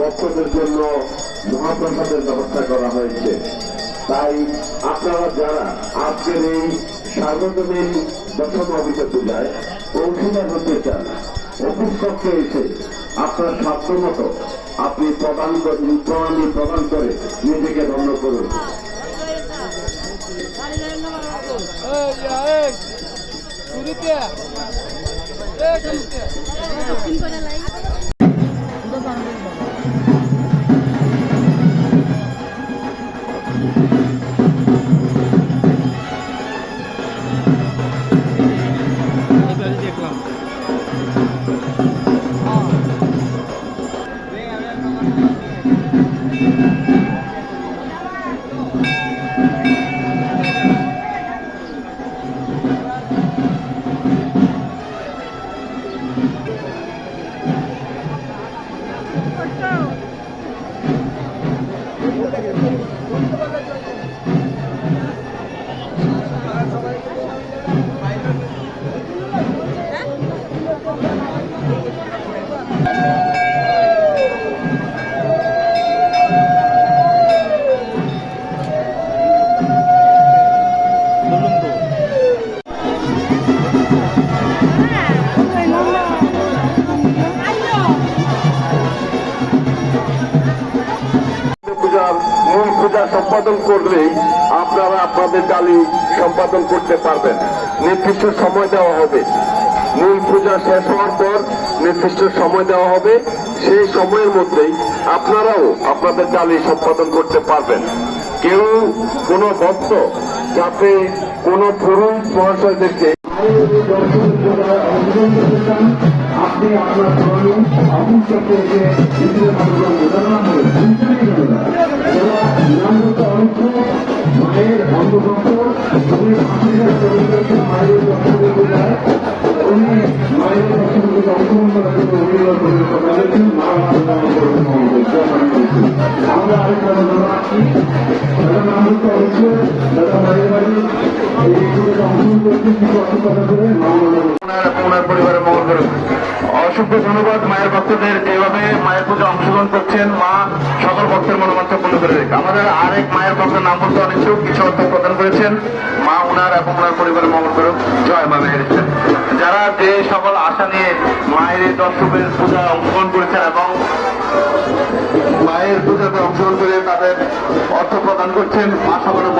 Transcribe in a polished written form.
ভক্তদের জন্য মহাপ্রসাদের ব্যবস্থা করা হয়েছে। তাই আপনারা যারা আজকের এই সার্বজনীন দশম অভিযোগ পূজায় অংশীদার হতে চান, অফিস কক্ষে এসে আপনার সাধ্য মতো আপনি প্রদান করে নিজেকে ধন্য করুন। মূল পূজা সম্পাদন করলেই আপনারা আপনাদের ডালি সম্পাদন করতে পারবেন। নির্দিষ্ট সময় দেওয়া হবে, মূল পূজা শেষ হওয়ার পর নির্দিষ্ট সময় দেওয়া হবে। সেই সময়ের মধ্যেই আপনারাও আপনাদের ডালি সম্পাদন করতে পারবেন। কেউ কোনো ভক্ত যাতে কোনো পুরুষ মহাশয়দেরকে আপনি আপনার মায়ের অঙ্গভক্ত মায়ের উনি মায়ের অংশগ্রহণ করার জন্য আমরা আরেকটা আছি দাদা নাম হচ্ছে দাদা মায়ের বাড়ি এই অংশগ্রহণ করতে কিছু অর্থ কথা করে ওনার পরিবারের মঙ্গল করুন। অসংখ্য ধন্যবাদ মায়ের ভক্তদের যেভাবে মায়ের পুজো অংশগ্রহণ করছেন। মা সকল ভক্তের মনোবাঞ্ছা পূর্ণ করে রেখে আমাদের আরেক মায়ের ভক্তের নাম বলতে অনিচ্ছুক কিছু অর্থ প্রদান করেছেন। মা ওনার এবং ওনার পরিবারের মঙ্গল করুন। জয় মা মেহেরেছেন। যারা যে সকল আশা নিয়ে মায়ের এই দর্শকের পূজায় অংশগ্রহণ করেছেন এবং মায়ের পূজাতে অংশগ্রহণ করে তাদের অর্থ প্রদান করছেন, মা সকলের